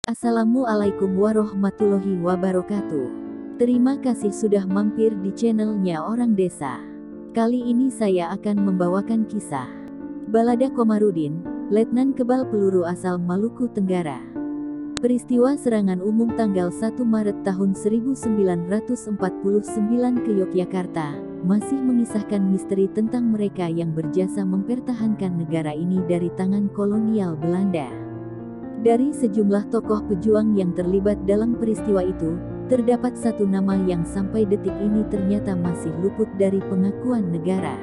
Assalamualaikum warahmatullahi wabarakatuh. Terima kasih sudah mampir di channelnya Orang Desa. Kali ini saya akan membawakan kisah Balada Komarudin, Letnan Kebal Peluru asal Maluku Tenggara. Peristiwa serangan umum tanggal 1 Maret tahun 1949 ke Yogyakarta masih mengisahkan misteri tentang mereka yang berjasa mempertahankan negara ini dari tangan kolonial Belanda. Dari sejumlah tokoh pejuang yang terlibat dalam peristiwa itu, terdapat satu nama yang sampai detik ini ternyata masih luput dari pengakuan negara.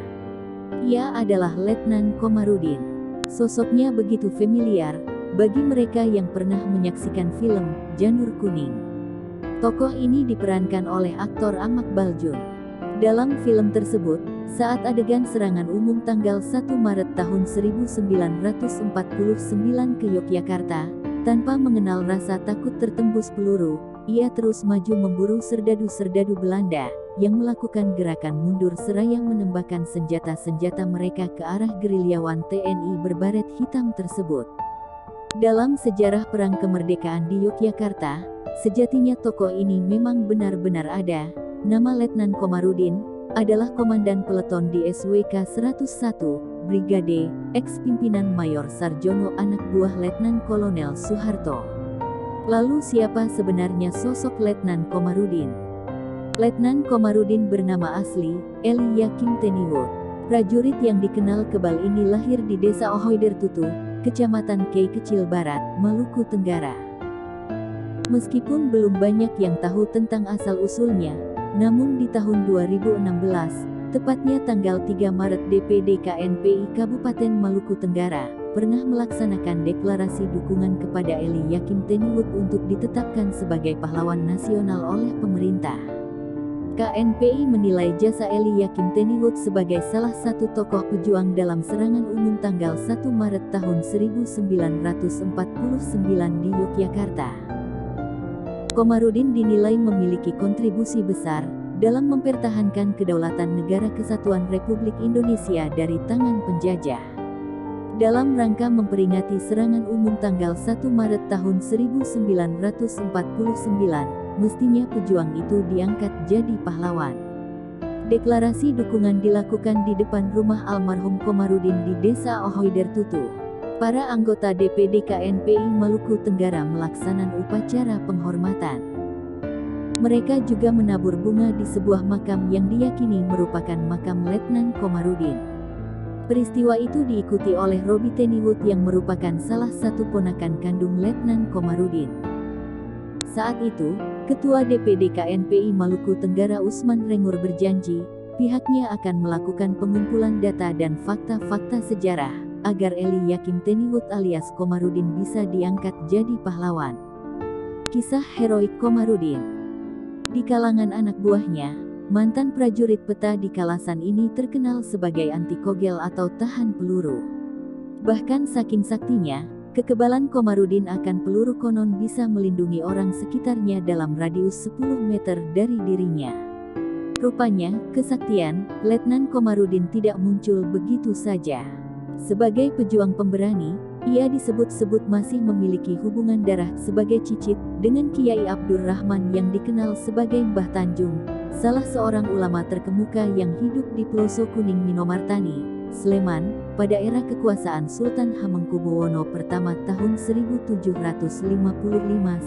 Ia adalah Letnan Komarudin. Sosoknya begitu familiar bagi mereka yang pernah menyaksikan film Janur Kuning. Tokoh ini diperankan oleh aktor Ahmad Baljun. Dalam film tersebut, saat adegan serangan umum tanggal 1 Maret tahun 1949 ke Yogyakarta, tanpa mengenal rasa takut tertembus peluru, ia terus maju memburu serdadu-serdadu Belanda yang melakukan gerakan mundur seraya menembakkan senjata-senjata mereka ke arah gerilyawan TNI berbaret hitam tersebut. Dalam sejarah Perang Kemerdekaan di Yogyakarta, sejatinya tokoh ini memang benar-benar ada. Nama Letnan Komarudin adalah komandan peleton di SWK 101, Brigade, ex-pimpinan Mayor Sarjono anak buah Letnan Kolonel Soeharto. Lalu siapa sebenarnya sosok Letnan Komarudin? Letnan Komarudin bernama asli, Eli Yakin Teniwot. Prajurit yang dikenal kebal ini lahir di desa Ohoidertutu, Kecamatan Kei Kecil Barat, Maluku Tenggara. Meskipun belum banyak yang tahu tentang asal-usulnya, namun di tahun 2016, tepatnya tanggal 3 Maret DPD KNPI Kabupaten Maluku Tenggara, pernah melaksanakan deklarasi dukungan kepada Eli Yakin Teniwot untuk ditetapkan sebagai pahlawan nasional oleh pemerintah. KNPI menilai jasa Eli Yakin Teniwot sebagai salah satu tokoh pejuang dalam serangan umum tanggal 1 Maret tahun 1949 di Yogyakarta. Komarudin dinilai memiliki kontribusi besar dalam mempertahankan kedaulatan Negara Kesatuan Republik Indonesia dari tangan penjajah. Dalam rangka memperingati serangan umum tanggal 1 Maret tahun 1949, mestinya pejuang itu diangkat jadi pahlawan. Deklarasi dukungan dilakukan di depan rumah almarhum Komarudin di Desa Ohoidertutu. Para anggota DPD KNPI Maluku Tenggara melaksanakan upacara penghormatan. Mereka juga menabur bunga di sebuah makam yang diyakini merupakan makam Letnan Komarudin. Peristiwa itu diikuti oleh Robi Teniwot yang merupakan salah satu ponakan kandung Letnan Komarudin. Saat itu, Ketua DPD KNPI Maluku Tenggara Usman Rengur berjanji, pihaknya akan melakukan pengumpulan data dan fakta-fakta sejarah, agar Eli Yakin Teniwot alias Komarudin bisa diangkat jadi pahlawan. Kisah heroik Komarudin. Di kalangan anak buahnya, mantan prajurit peta di Kalasan ini terkenal sebagai anti kogel atau tahan peluru. Bahkan saking saktinya, kekebalan Komarudin akan peluru konon bisa melindungi orang sekitarnya dalam radius 10 meter dari dirinya. Rupanya, kesaktian Letnan Komarudin tidak muncul begitu saja. Sebagai pejuang pemberani, ia disebut-sebut masih memiliki hubungan darah sebagai cicit dengan Kiai Abdur Rahman yang dikenal sebagai Mbah Tanjung, salah seorang ulama terkemuka yang hidup di Peloso Kuning Minomartani, Sleman, pada era kekuasaan Sultan Hamengkubuwono I tahun 1755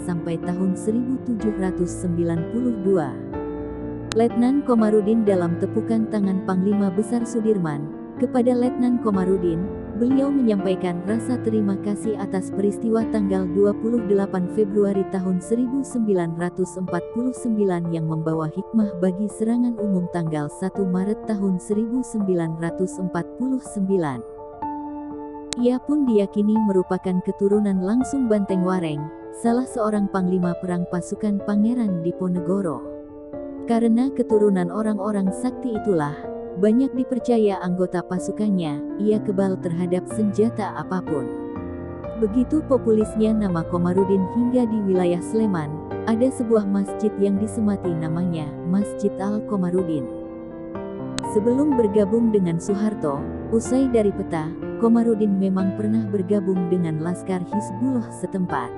sampai tahun 1792. Letnan Komarudin dalam tepukan tangan Panglima Besar Sudirman kepada Letnan Komarudin, beliau menyampaikan rasa terima kasih atas peristiwa tanggal 28 Februari tahun 1949 yang membawa hikmah bagi serangan umum tanggal 1 Maret tahun 1949. Ia pun diyakini merupakan keturunan langsung Banteng Wareng, salah seorang panglima perang pasukan Pangeran Diponegoro. Karena keturunan orang-orang sakti itulah, banyak dipercaya anggota pasukannya, ia kebal terhadap senjata apapun. Begitu populisnya nama Komarudin hingga di wilayah Sleman, ada sebuah masjid yang disemati namanya, Masjid Al-Komarudin. Sebelum bergabung dengan Soeharto, usai dari peta, Komarudin memang pernah bergabung dengan Laskar Hizbullah setempat.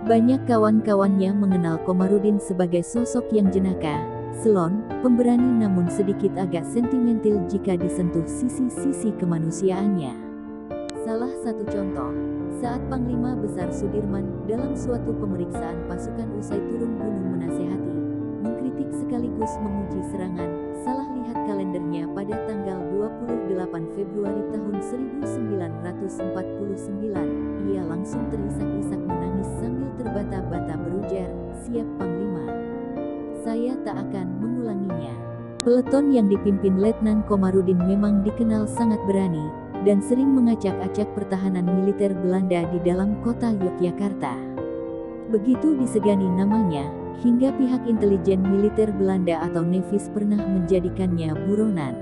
Banyak kawan-kawannya mengenal Komarudin sebagai sosok yang jenaka, selon, pemberani namun sedikit agak sentimental jika disentuh sisi-sisi kemanusiaannya. Salah satu contoh, saat Panglima Besar Sudirman dalam suatu pemeriksaan pasukan usai turun gunung menasehati, mengkritik sekaligus memuji serangan, salah lihat kalendernya pada tanggal 28 Februari tahun 1949, ia langsung terisak-isak menangis sambil terbata-bata berujar, "Siap Panglima. Saya tak akan mengulanginya." Peleton yang dipimpin Letnan Komarudin memang dikenal sangat berani, dan sering mengacak-acak pertahanan militer Belanda di dalam kota Yogyakarta. Begitu disegani namanya, hingga pihak intelijen militer Belanda atau Nevis pernah menjadikannya buronan.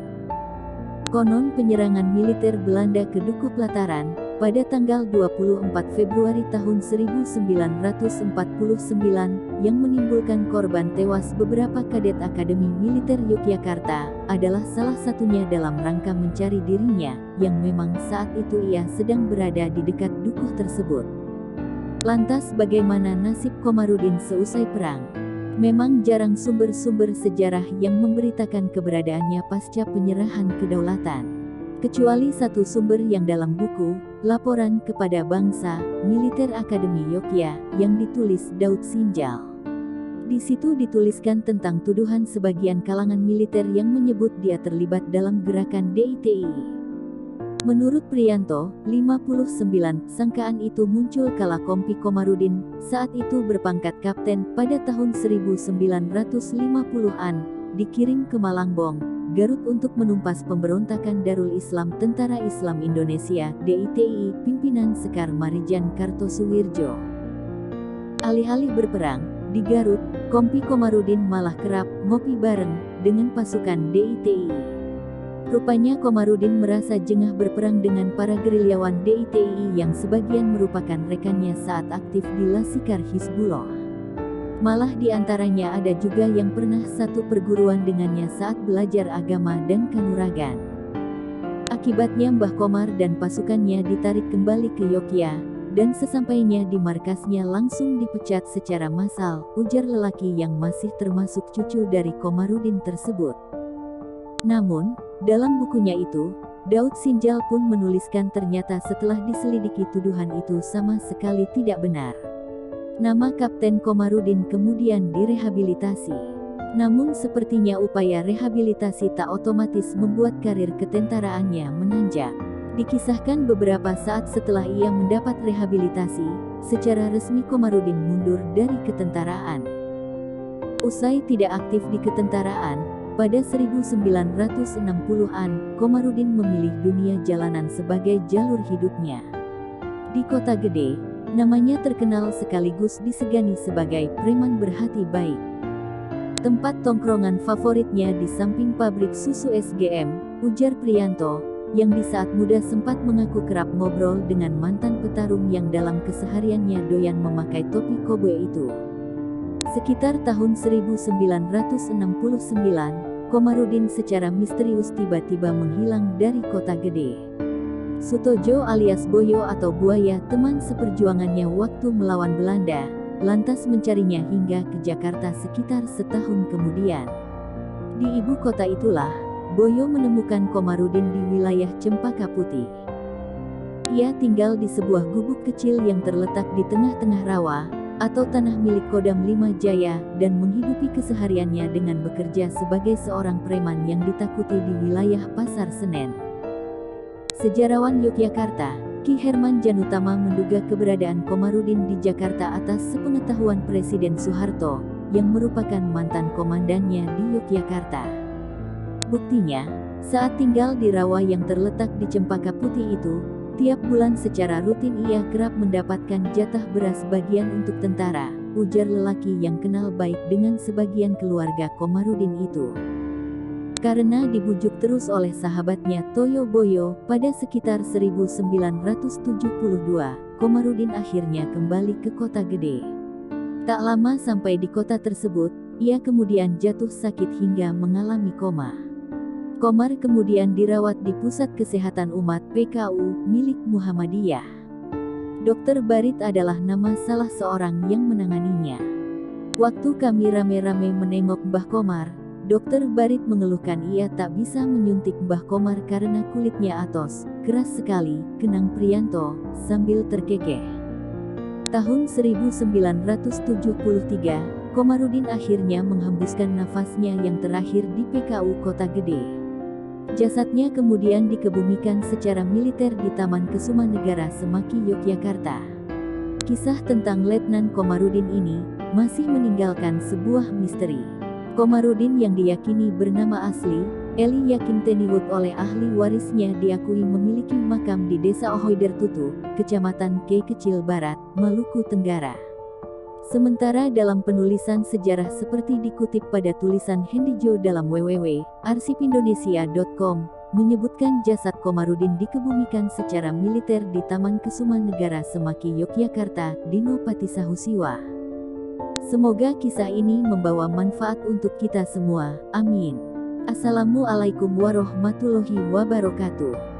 Konon penyerangan militer Belanda ke Dukuh Plataran, pada tanggal 24 Februari tahun 1949, yang menimbulkan korban tewas beberapa kadet Akademi Militer Yogyakarta, adalah salah satunya dalam rangka mencari dirinya, yang memang saat itu ia sedang berada di dekat Dukuh tersebut. Lantas bagaimana nasib Komarudin seusai perang? Memang jarang sumber-sumber sejarah yang memberitakan keberadaannya pasca penyerahan kedaulatan. Kecuali satu sumber yang dalam buku, Laporan kepada Bangsa, Militer Akademi Yogyakarta, yang ditulis Daud Sinjal. Di situ dituliskan tentang tuduhan sebagian kalangan militer yang menyebut dia terlibat dalam gerakan DITI. Menurut Priyanto, 59, sangkaan itu muncul kala Kompi Komarudin, saat itu berpangkat kapten, pada tahun 1950-an, dikirim ke Malangbong, Garut untuk menumpas pemberontakan Darul Islam Tentara Islam Indonesia (DITI) pimpinan Sekar Marijan Kartosuwirjo. Alih-alih berperang di Garut, Kompi Komarudin malah kerap ngopi bareng dengan pasukan DITI. Rupanya Komarudin merasa jengah berperang dengan para gerilyawan DITI yang sebagian merupakan rekannya saat aktif di Laskar Hizbullah. Malah di antaranya ada juga yang pernah satu perguruan dengannya saat belajar agama dan kanuragan. Akibatnya Mbah Komar dan pasukannya ditarik kembali ke Yogyakarta, dan sesampainya di markasnya langsung dipecat secara massal, ujar lelaki yang masih termasuk cucu dari Komarudin tersebut. Namun, dalam bukunya itu, Daud Sinjal pun menuliskan ternyata setelah diselidiki tuduhan itu sama sekali tidak benar. Nama Kapten Komarudin kemudian direhabilitasi. Namun sepertinya upaya rehabilitasi tak otomatis membuat karir ketentaraannya menanjak. Dikisahkan beberapa saat setelah ia mendapat rehabilitasi, secara resmi Komarudin mundur dari ketentaraan. Usai tidak aktif di ketentaraan, pada 1960-an, Komarudin memilih dunia jalanan sebagai jalur hidupnya. Di kota gede, namanya terkenal sekaligus disegani sebagai preman berhati baik. Tempat tongkrongan favoritnya di samping pabrik susu SGM, ujar Priyanto, yang di saat muda sempat mengaku kerap ngobrol dengan mantan petarung yang dalam kesehariannya doyan memakai topi koboi itu. Sekitar tahun 1969, Komarudin secara misterius tiba-tiba menghilang dari kota gede. Sutojo alias Boyo atau Buaya, teman seperjuangannya waktu melawan Belanda, lantas mencarinya hingga ke Jakarta sekitar setahun kemudian. Di ibu kota itulah, Boyo menemukan Komarudin di wilayah Cempaka Putih. Ia tinggal di sebuah gubuk kecil yang terletak di tengah-tengah rawa, atau tanah milik Kodam 5 Jaya, dan menghidupi kesehariannya dengan bekerja sebagai seorang preman yang ditakuti di wilayah Pasar Senen. Sejarawan Yogyakarta, Ki Herman Janutama menduga keberadaan Komarudin di Jakarta atas sepengetahuan Presiden Soeharto, yang merupakan mantan komandannya di Yogyakarta. Buktinya, saat tinggal di rawa yang terletak di Cempaka Putih itu, tiap bulan secara rutin ia kerap mendapatkan jatah beras bagian untuk tentara, ujar lelaki yang kenal baik dengan sebagian keluarga Komarudin itu. Karena dibujuk terus oleh sahabatnya Toyo Boyo, pada sekitar 1972, Komarudin akhirnya kembali ke kota gede. Tak lama sampai di kota tersebut, ia kemudian jatuh sakit hingga mengalami koma. Komar kemudian dirawat di Pusat Kesehatan Umat (PKU) milik Muhammadiyah. Dokter Barit adalah nama salah seorang yang menanganinya. Waktu kami rame-rame menengok Mbah Komar, Dokter Barit mengeluhkan ia tak bisa menyuntik Mbah Komar karena kulitnya atos, keras sekali, kenang Priyanto, sambil terkekeh. Tahun 1973, Komarudin akhirnya menghembuskan nafasnya yang terakhir di PKU Kota Gede. Jasadnya kemudian dikebumikan secara militer di Taman Kesumanegara Semaki, Yogyakarta. Kisah tentang Letnan Komarudin ini masih meninggalkan sebuah misteri. Komarudin yang diyakini bernama asli Eli Yakin Teniwut oleh ahli warisnya diakui memiliki makam di Desa Ohoider Tutu, Kecamatan Kei Kecil Barat, Maluku Tenggara. Sementara dalam penulisan sejarah seperti dikutip pada tulisan Hendijo dalam www.arsipindonesia.com, menyebutkan jasad Komarudin dikebumikan secara militer di Taman Kesumanegara Semaki, Yogyakarta, Dino Patisahusiwa. Semoga kisah ini membawa manfaat untuk kita semua, amin. Assalamualaikum warahmatullahi wabarakatuh.